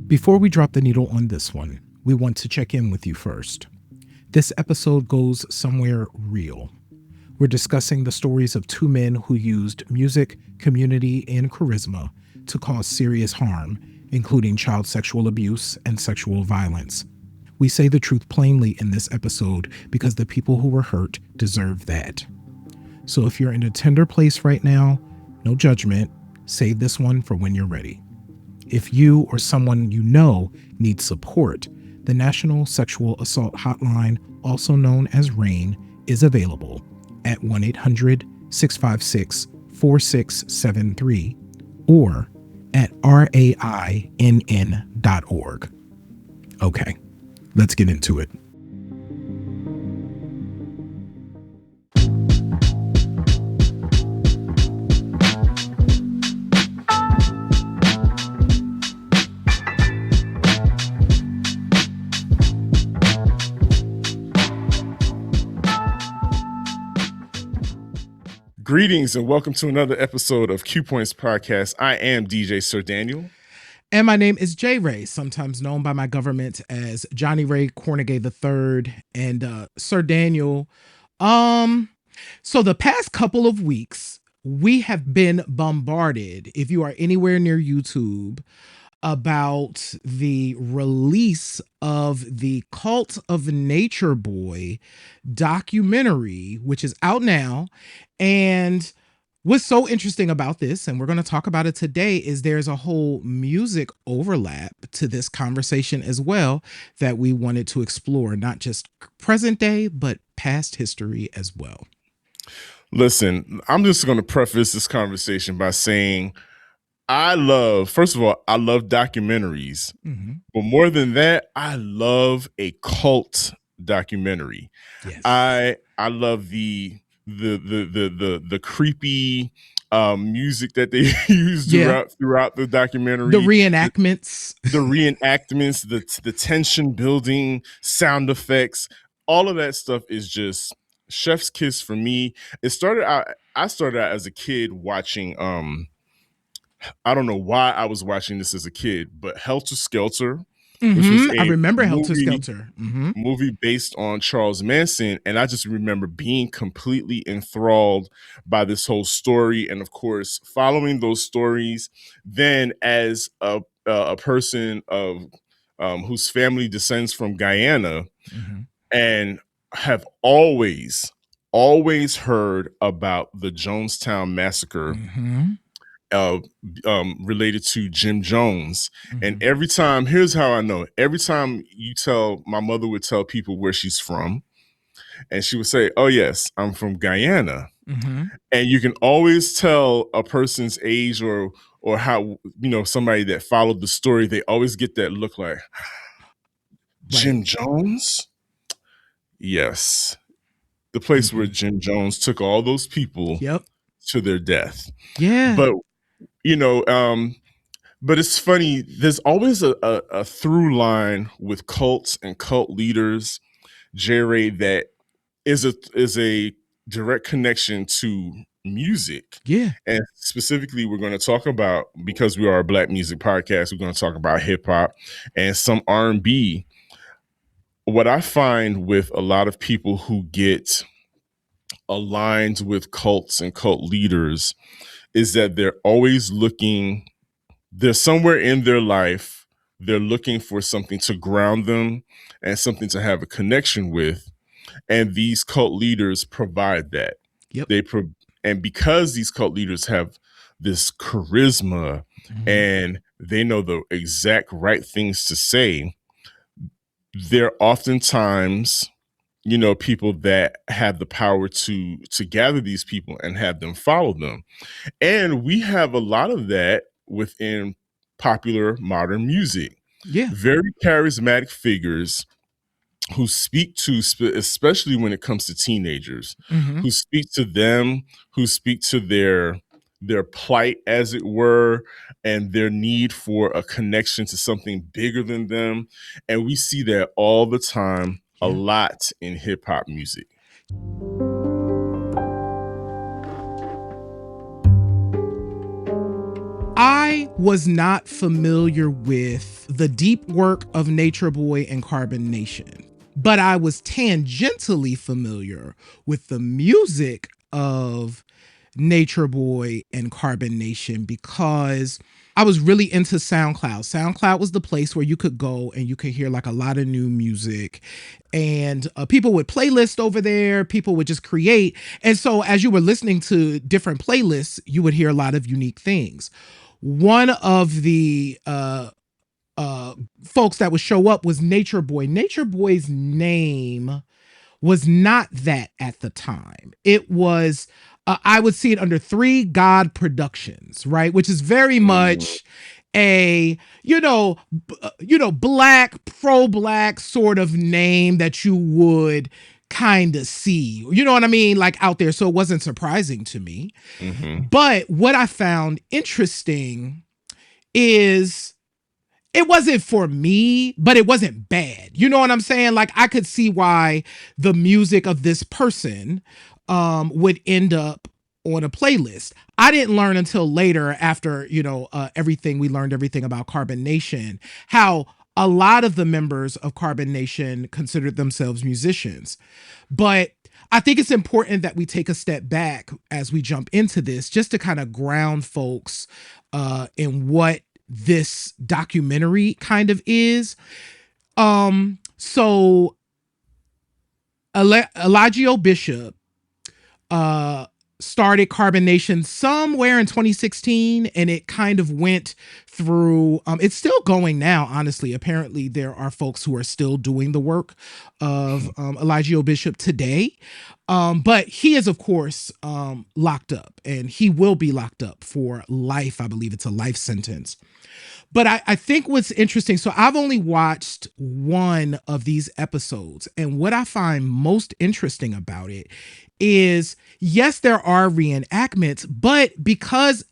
Before we drop the needle on this one, we want to check in with you first. This episode goes somewhere real. We're discussing the stories of two men who used music, community, and charisma to cause serious harm, including child sexual abuse and sexual violence. We say the truth plainly in this episode because the people who were hurt deserve that. So if you're in a tender place right now, no judgment, save this one for when you're ready. If you or someone you know needs support, the National Sexual Assault Hotline, also known as RAINN, is available at 1-800-656-4673 or at RAINN.org. Okay, let's get into it. Greetings and welcome to another episode of Q Points Podcast. I am DJ Sir Daniel. And my name is J. Ray, sometimes known by my government as Johnny Ray Cornegay III and Sir Daniel. So the past couple of weeks, we have been bombarded, if you are anywhere near YouTube, about the release of the Cult of NatureBoy documentary, which is out now. And what's so interesting about this, and we're going to talk about it today, is there's a whole music overlap to this conversation as well that we wanted to explore, not just present day, but past history as well. Listen, I'm just going to preface this conversation by saying I love documentaries, but more than that, I love a cult documentary. Yes. I love the creepy music that they use throughout the documentary, the reenactments, the tension building, sound effects, all of that stuff is just chef's kiss for me. I started out as a kid watching I don't know why I was watching this as a kid, but Helter Skelter, which was I remember Helter Skelter, movie based on Charles Manson, and I just remember being completely enthralled by this whole story, and of course, following those stories. Then, as a person of whose family descends from Guyana, and have always heard about the Jonestown Massacre. Related to Jim Jones. And every time, here's how I know. Every time my mother would tell people where she's from, and she would say, "Oh yes, I'm from Guyana." And you can always tell a person's age or how, somebody that followed the story, they always get that look like, Jim Jones? Yes. The place where Jim Jones took all those people to their death. Yeah. But it's funny. There's always a through line with cults and cult leaders, Jerry, that is a direct connection to music. Yeah. And specifically, we're going to talk about, because we are a Black music podcast, we're going to talk about hip hop and some R&B. What I find with a lot of people who get aligned with cults and cult leaders is that they're always looking, they're somewhere in their life, they're looking for something to ground them and something to have a connection with. And these cult leaders provide that. And because these cult leaders have this charisma and they know the exact right things to say, they're oftentimes, people that have the power to gather these people and have them follow them. And we have a lot of that within popular modern music. Yeah. Very charismatic figures who speak to, especially when it comes to teenagers, who speak to them, who speak to their plight, as it were, and their need for a connection to something bigger than them. And we see that all the time, a lot in hip hop music. I was not familiar with the deep work of NatureBoy and Carbonation, but I was tangentially familiar with the music of NatureBoy and Carbonation because I was really into SoundCloud. SoundCloud was the place where you could go and you could hear like a lot of new music, and people would playlist over there. People would just create, and so as you were listening to different playlists, you would hear a lot of unique things. One of the folks that would show up was NatureBoy. NatureBoy's name was not that at the time. It was I would see it under Three God Productions, right? Which is very much a black, pro-black sort of name that you would kind of see, you know what I mean, like out there. So it wasn't surprising to me. But what I found interesting is it wasn't for me, but it wasn't bad. You know what I'm saying? Like I could see why the music of this person would end up on a playlist. I didn't learn until later after, everything we learned everything about Carbonation, how a lot of the members of Carbonation considered themselves musicians. But I think it's important that we take a step back as we jump into this just to kind of ground folks in what this documentary kind of is. So Eligio Bishop started Carbonation somewhere in 2016, and it kind of went through it's still going now, honestly. Apparently there are folks who are still doing the work of Eligio Bishop today, but he is of course locked up, and he will be locked up for life. I believe it's a life sentence. But I think what's interesting, so I've only watched one of these episodes, and what I find most interesting about it is, yes, there are reenactments, but because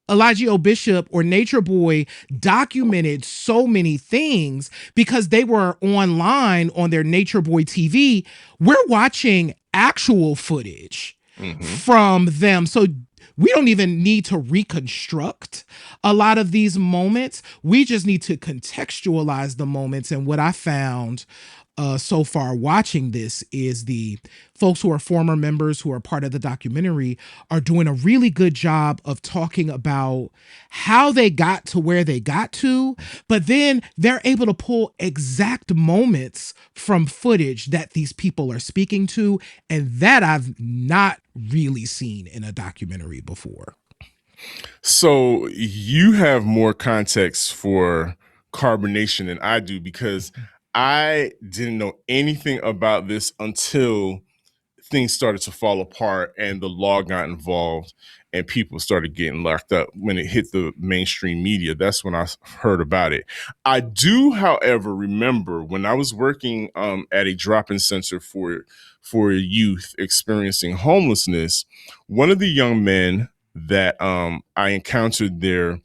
Eligio Bishop or NatureBoy documented so many things because they were online on their NatureBoy TV, we're watching actual footage from them. So we don't even need to reconstruct a lot of these moments. We just need to contextualize the moments. And what I found so far watching this is the folks who are former members who are part of the documentary are doing a really good job of talking about how they got to where they got to, but then they're able to pull exact moments from footage that these people are speaking to, and that I've not really seen in a documentary before. So you have more context for Carbonation than I do, because I didn't know anything about this until things started to fall apart and the law got involved and people started getting locked up. When it hit the mainstream media, that's when I heard about it. I do, however, remember when I was working at a drop-in center for youth experiencing homelessness, one of the young men that I encountered there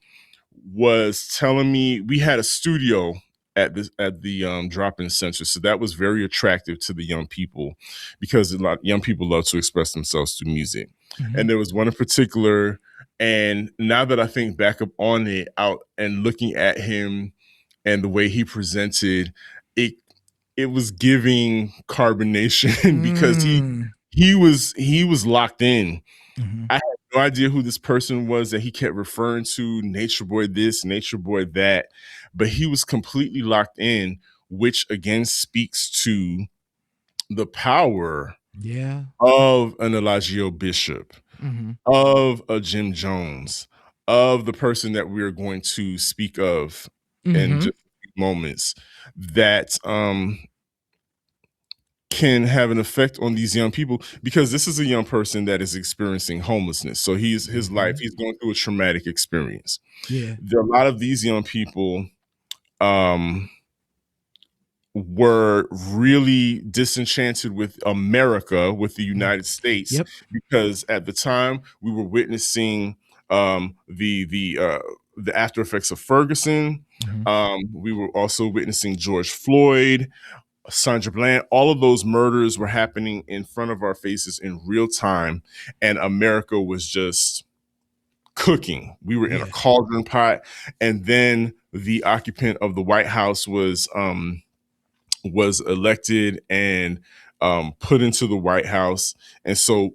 was telling me, we had a studio at the drop-in center, so that was very attractive to the young people because a lot of young people love to express themselves through music. And there was one in particular, and now that I think back up on it, out and looking at him and the way he presented it, it was giving Carbonation because he was locked in. I had no idea who this person was that he kept referring to, NatureBoy this, NatureBoy that, but he was completely locked in, which again speaks to the power of an Eligio Bishop, of a Jim Jones, of the person that we are going to speak of in just a few moments, that can have an effect on these young people, because this is a young person that is experiencing homelessness. So his life, he's going through a traumatic experience. There are a lot of these young people were really disenchanted with America, with the United States, because at the time we were witnessing the after effects of Ferguson. We were also witnessing George Floyd, Sandra Bland. All of those murders were happening in front of our faces in real time, and America was just cooking. We were in a Yeah. cauldron pot, and then the occupant of the White House was elected and put into the White House, and so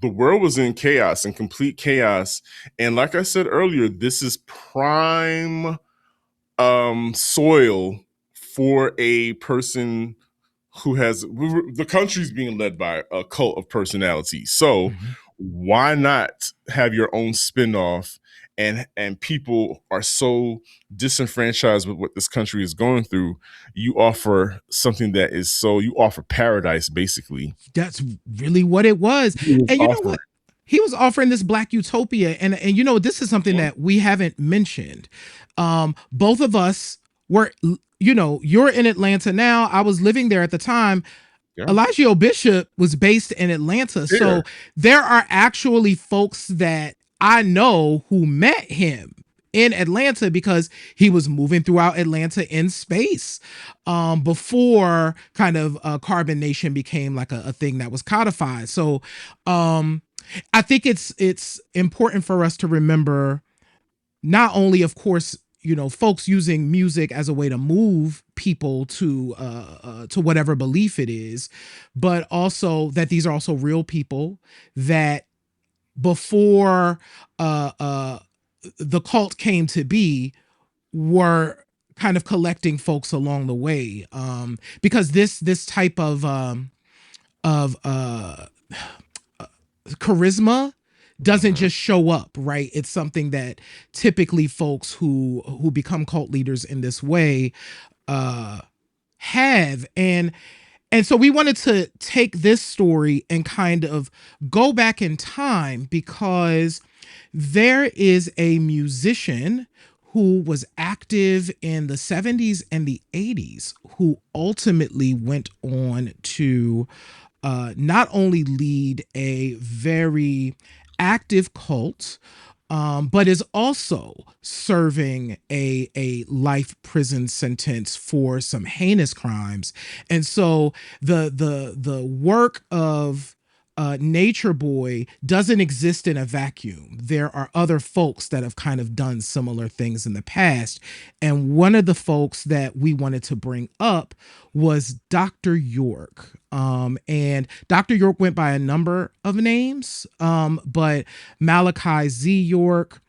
the world was in chaos, in complete chaos. And like I said earlier, this is prime soil for a person who has the country's being led by a cult of personality. So Mhm. why not have your own spinoff? And people are so disenfranchised with what this country is going through. You offer something that is so you offer paradise, basically. That's really what it was. He was And you know offering. what? He was offering this black utopia. And you know, this is something Yeah, that we haven't mentioned. Both of us were, you know, you're in Atlanta now. I was living there at the time. yeah. Eligio Bishop was based in Atlanta. There. So there are actually folks that I know who met him in Atlanta because he was moving throughout Atlanta in space before kind of Carbonation became like a thing that was codified. So um, I think it's important for us to remember not only, of course, you know, folks using music as a way to move people to whatever belief it is, but also that these are also real people that before uh uh the cult came to be were kind of collecting folks along the way, because this type of charisma doesn't Mhm. just show up, right? It's something that typically folks who become cult leaders in this way uh have. And so we wanted to take this story and kind of go back in time because there is a musician who was active in the 70s and the 80s who ultimately went on to not only lead a very active cult, but is also serving a life prison sentence for some heinous crimes. And so the work of NatureBoy doesn't exist in a vacuum. There are other folks that have kind of done similar things in the past. And one of the folks that we wanted to bring up was Dr. York. And Dr. York went by a number of names, but Malachi Z. York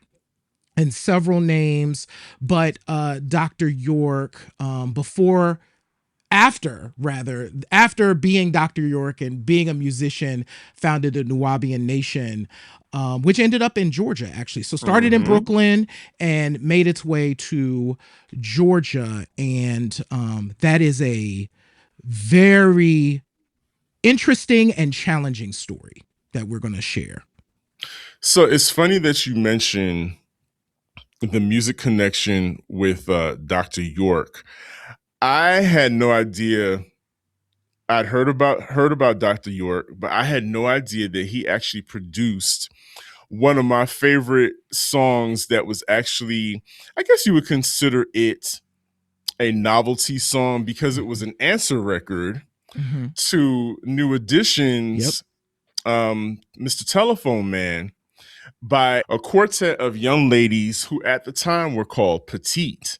and several names. But Dr. York, after being Dr. York and being a musician, founded the Nuwaubian Nation, which ended up in Georgia, actually. So started in Mhm. Brooklyn and made its way to Georgia. And that is a very interesting and challenging story that we're going to share. So it's funny that you mention the music connection with Dr. York. I had no idea. I'd heard about Dr. York, but I had no idea that he actually produced one of my favorite songs that was actually, I guess you would consider it a novelty song because it was Mhm. an answer record Mhm. to New Yep. Edition's Mr. Telephone Man by a quartet of young ladies who at the time were called Petite.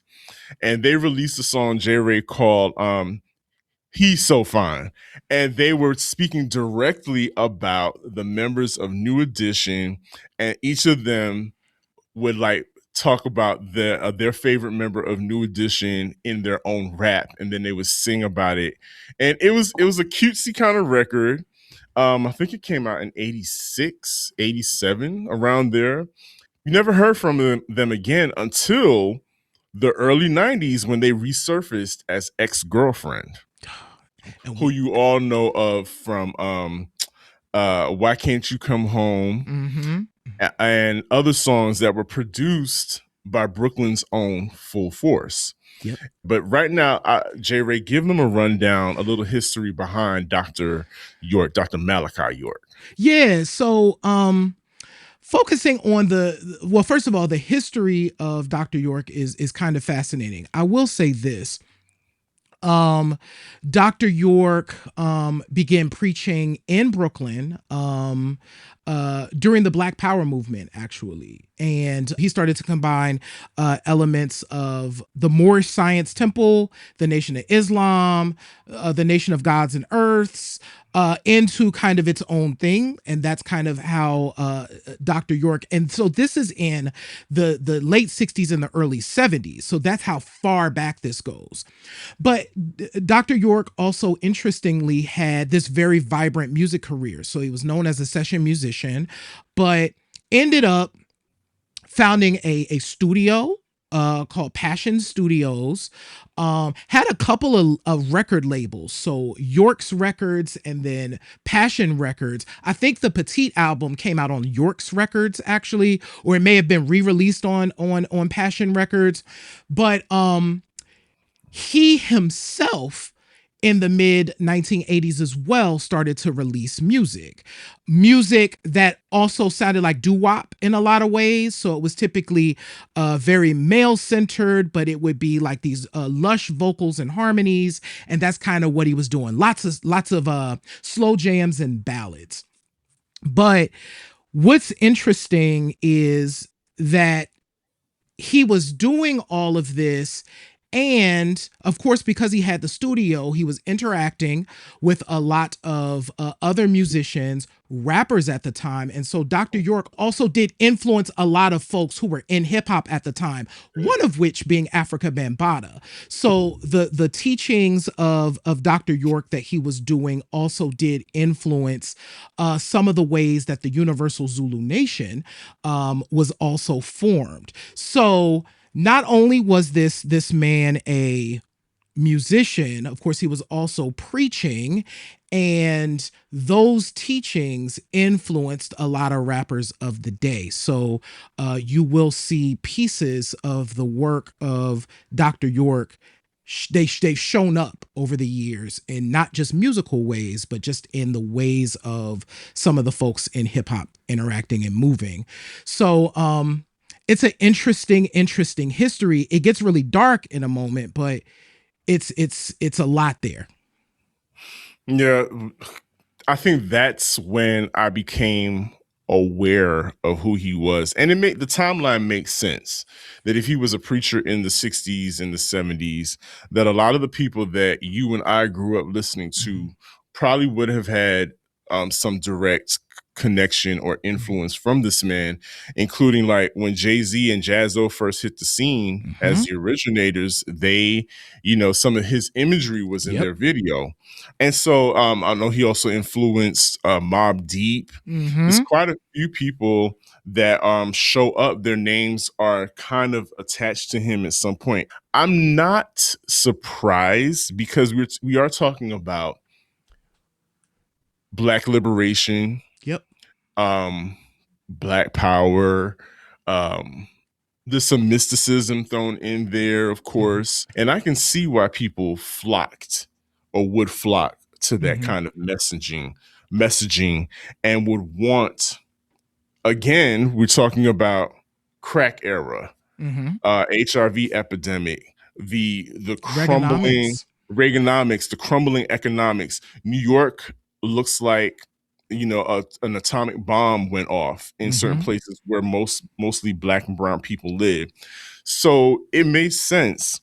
And they released a song, J. Ray, called He's So Fine. And they were speaking directly about the members of New Edition, and each of them would like talk about their favorite member of New Edition in their own rap, and then they would sing about it. And it was a cutesy kind of record. I think it came out in 86, 87, around there. You never heard from them again until the early 90s when they resurfaced as Ex-Girlfriend, And who we, you all know of from Why Can't You Come Home, mm-hmm. and other songs that were produced by Brooklyn's own Full Force. Yep. But right now, J. Ray, give them a rundown, a little history behind Dr. York, Dr. Malachi York. Yeah. So, focusing on well, first of all, the history of Dr. York is kind of fascinating. I will say this: Dr. York began preaching in Brooklyn during the Black Power movement, actually. And he started to combine elements of the Moorish Science Temple, the Nation of Islam, the Nation of Gods and Earths, into kind of its own thing. And that's kind of how Dr. York, and so this is in the late 60s and the early 70s. So that's how far back this goes. But Dr. York also interestingly had this very vibrant music career. So he was known as a session musician, but ended up founding a studio called Passion Studios. Had a couple of record labels. So York's Records and then Passion Records. I think the Petite album came out on York's Records, actually, or it may have been re-released on Passion Records. But he himself in the mid 1980s as well started to release music that also sounded like doo-wop in a lot of ways. So it was typically very male centered, but it would be like these lush vocals and harmonies, and that's kind of what he was doing. Lots of slow jams and ballads. But what's interesting is that he was doing all of this. And of course, because he had the studio, he was interacting with a lot of other musicians, rappers at the time. And so Dr. York also did influence a lot of folks who were in hip hop at the time, one of which being Afrika Bambaataa. So the teachings of Dr. York that he was doing also did influence some of the ways that the Universal Zulu Nation was also formed. So not only was this man a musician, of course, he was also preaching, and those teachings influenced a lot of rappers of the day. So you will see pieces of the work of Dr. York. They've shown up over the years in not just musical ways, but just in the ways of some of the folks in hip hop interacting and moving. So it's an interesting history. It gets really dark in a moment, but it's a lot there. Yeah, I think that's when I became aware of who he was, and the timeline makes sense. That if he was a preacher in the 60s and the 70s, that a lot of the people that you and I grew up listening to probably would have had some direct connection or influence from this man, including like when Jay-Z and Jaz-O first hit the scene as the originators. They, some of his imagery was in their video. And so I know he also influenced Mobb Deep. There's quite a few people that show up. Their names are kind of attached to him at some point. I'm not surprised, because we are talking about Black liberation, Black power, there's some mysticism thrown in there, of course. And I can see why people flocked or would flock to that kind of messaging and would want, again, we're talking about crack era, HRV epidemic, the crumbling Reaganomics, the crumbling economics. New York looks like, an atomic bomb went off in certain places where mostly Black and brown people live. So it made sense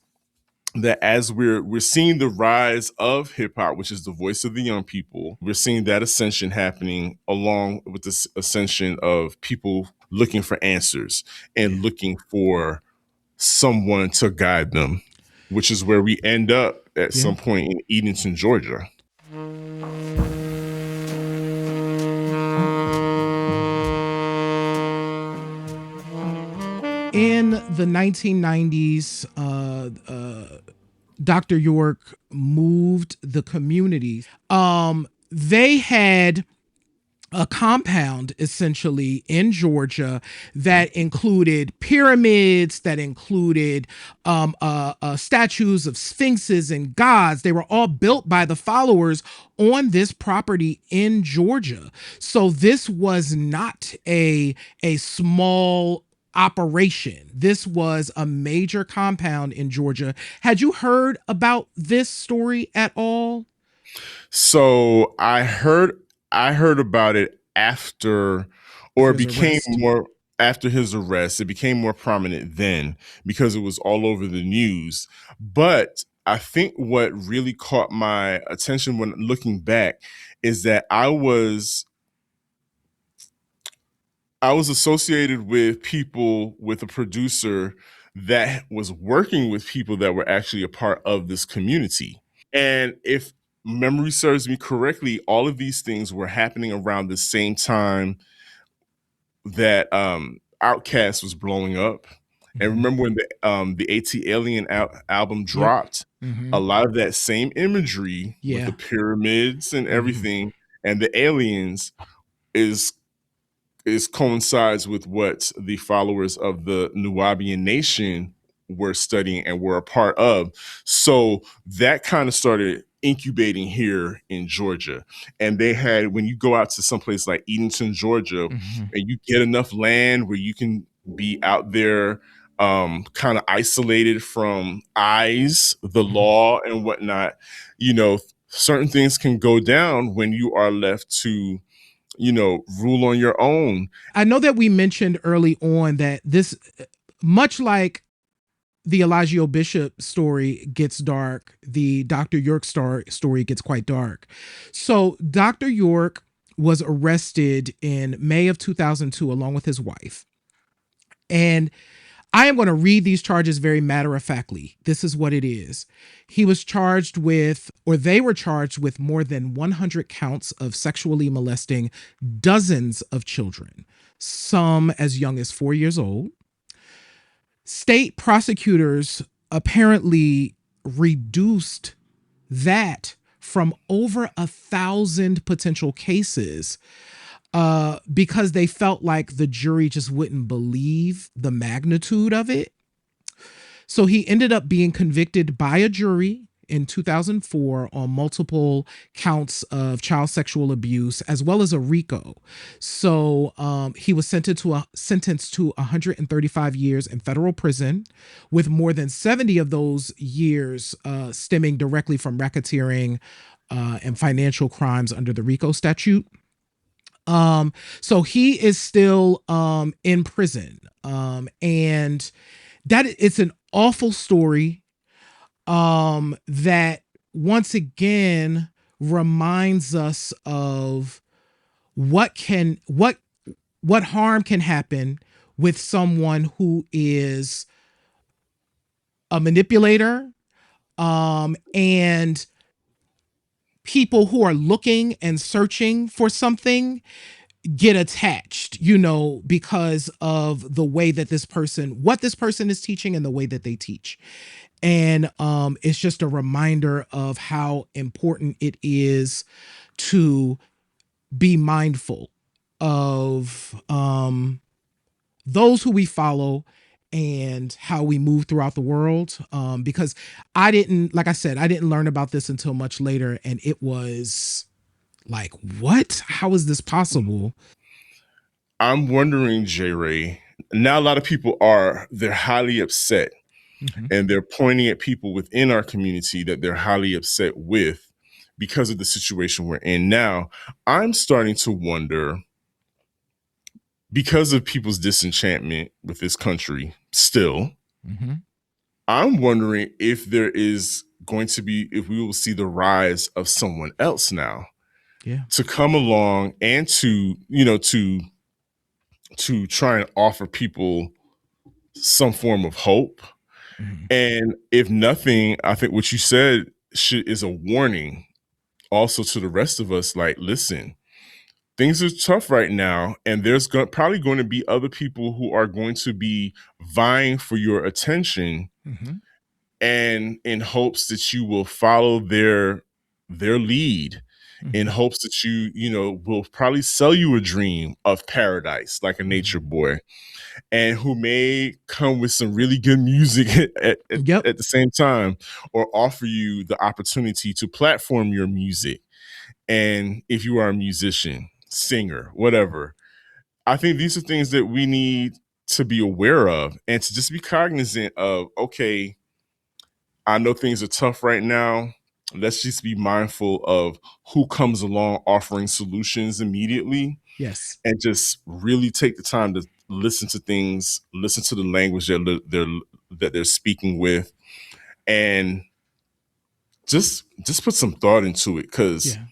that as we're seeing the rise of hip hop, which is the voice of the young people, we're seeing that ascension happening along with this ascension of people looking for answers and looking for someone to guide them, which is where we end up at some point in Edenton, Georgia. In the 1990s, Dr. York moved the community. They had a compound essentially in Georgia that included pyramids, that included statues of sphinxes and gods. They were all built by the followers on this property in Georgia. So this was not a small operation. This was a major compound in Georgia. Had you heard about this story at all? So I heard about it after, or it His became arrest. more after his arrest. It became more prominent then because it was all over the news. But I think what really caught my attention when looking back is that I was associated with people, with a producer that was working with people that were actually a part of this community. And if memory serves me correctly, all of these things were happening around the same time that Outkast was blowing up. And Mm-hmm. remember when the AT Alien album Yep. dropped, Mm-hmm. a lot of that same imagery with the Yeah. pyramids and Mm-hmm. everything and the aliens is coincides with what the followers of the Nuwaubian nation were studying and were a part of. So that kind of started incubating here in Georgia. And they had, when you go out to someplace like Edenton, Georgia, Mm-hmm. and you get enough land where you can be out there kind of isolated from eyes, the Mm-hmm. law and whatnot, certain things can go down when you are left to rule on your own. I know that we mentioned early on that this, much like the Eligio Bishop story gets dark, the Dr. York story gets quite dark. So Dr. York was arrested in May of 2002 along with his wife. And I am going to read these charges very matter of factly. This is what it is. He was charged with, or they were charged with more than 100 counts of sexually molesting dozens of children, some as young as 4 years old. State prosecutors apparently reduced that from over 1,000 potential cases because they felt like the jury just wouldn't believe the magnitude of it. So he ended up being convicted by a jury in 2004 on multiple counts of child sexual abuse as well as a RICO. So he was sentenced to 135 years in federal prison, with more than 70 of those years stemming directly from racketeering and financial crimes under the RICO statute. So he is still in prison. And that it's an awful story that once again reminds us of what harm can happen with someone who is a manipulator, and people who are looking and searching for something get attached, because of the way that what this person is teaching and the way that they teach. And it's just a reminder of how important it is to be mindful of those who we follow and how we move throughout the world. Because like I said, I didn't learn about this until much later. And it was like, what? How is this possible? I'm wondering, J Ray, now a lot of people they're highly upset Mm-hmm. and they're pointing at people within our community that they're highly upset with because of the situation we're in now. I'm starting to wonder, because of people's disenchantment with this country still, Mm-hmm. I'm wondering if if we will see the rise of someone else now Yeah. to come along and to try and offer people some form of hope. Mm-hmm. And if nothing, I think what you said is a warning also to the rest of us. Like, listen, things are tough right now, and there's probably going to be other people who are going to be vying for your attention, Mm-hmm. and in hopes that you will follow their lead, in Mm-hmm. hopes that will probably sell you a dream of paradise like a nature Mm-hmm. boy, and who may come with some really good music Yep. at the same time, or offer you the opportunity to platform your music. And if you are a musician, singer, whatever, I think these are things that we need to be aware of, and to just be cognizant of, okay, I know things are tough right now. Let's just be mindful of who comes along offering solutions immediately, Yes. and just really take the time to listen to things, listen to the language that they're speaking with, and just put some thought into it, because Yeah.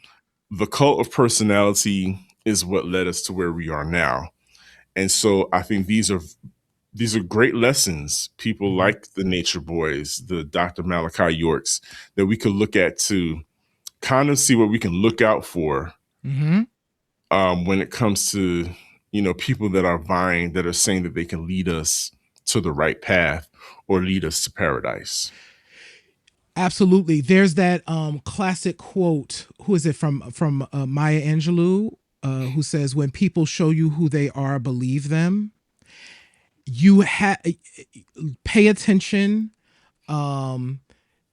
the cult of personality is what led us to where we are now. And so I think these are great lessons, people Mm-hmm. like the Nature Boys, the Dr. Malachi Yorks, that we could look at to kind of see what we can look out for, Mm-hmm. when it comes to, people that are vying, that are saying that they can lead us to the right path or lead us to paradise. Absolutely. There's that classic quote. Who is it from Maya Angelou? Who says, "When people show you who they are, believe them." You pay attention, um,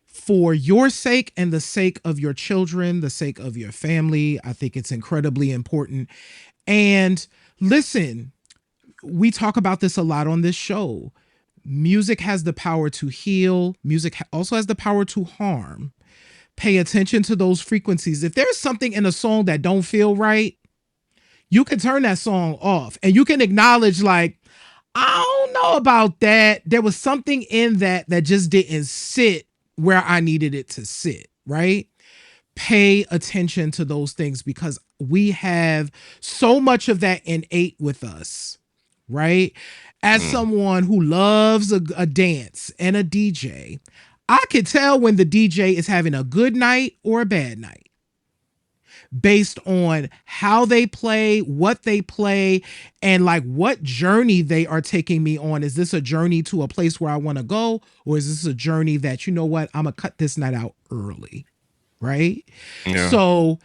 for your sake and the sake of your children, the sake of your family. I think it's incredibly important. And listen, we talk about this a lot on this show. Music has the power to heal. Music also has the power to harm. Pay attention to those frequencies. If there's something in a song that don't feel right, you can turn that song off and you can acknowledge, like, I don't know about that. There was something in that that just didn't sit where I needed it to sit, right? Pay attention to those things because we have so much of that innate with us, right? As Mm. someone who loves a dance and a DJ, I can tell when the DJ is having a good night or a bad night based on how they play, what they play, and like what journey they are taking me on. Is this a journey to a place where I want to go? Or is this a journey that, you know what, I'm going to cut this night out early? Right. Yeah. So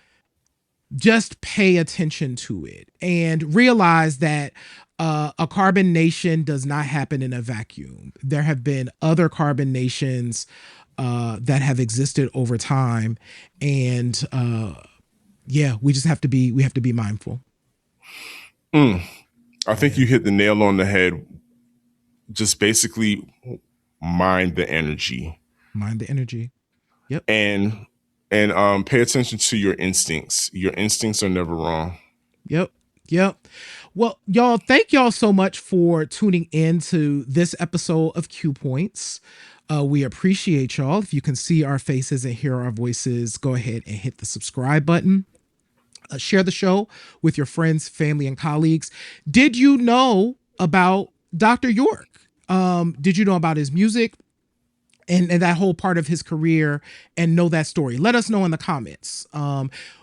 just pay attention to it and realize that a carbon nation does not happen in a vacuum. There have been other carbon nations that have existed over time. And yeah, we have to be mindful. Mm. I think Yeah. you hit the nail on the head. Just basically mind the energy, Mind the energy. Yep. and pay attention to your instincts. Your instincts are never wrong. Yep. Yep. Well, y'all, thank y'all so much for tuning in to this episode of Q Points. We appreciate y'all. If you can see our faces and hear our voices, go ahead and hit the subscribe button. Share the show with your friends, family, and colleagues. Did you know about Dr. York? Did you know about his music? And that whole part of his career, and know that story? Let us know in the comments.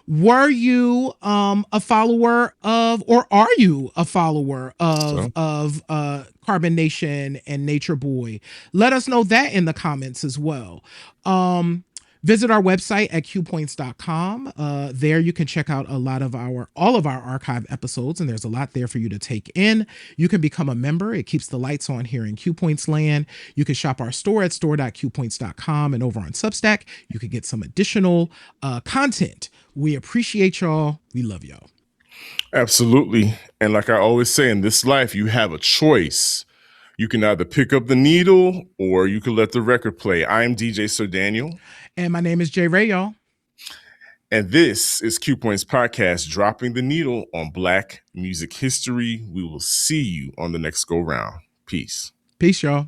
Were you a follower of, or are you a follower So, of Carbonation and Nature Boy? Let us know that in the comments as well. Visit our website at qpoints.com. There you can check out all of our archive episodes, and there's a lot there for you to take in. You can become a member. It keeps the lights on here in Q Points land. You can shop our store at store.qpoints.com, and over on Substack, you can get some additional content. We appreciate y'all. We love y'all. absolutely. And like I always say, in this life, you have a choice. You can either pick up the needle or you can let the record play. I'm DJ Sir Daniel. And my name is Jay Ray, y'all. And this is Q Points Podcast, dropping the needle on Black music history. We will see you on the next go round. Peace. Peace, y'all.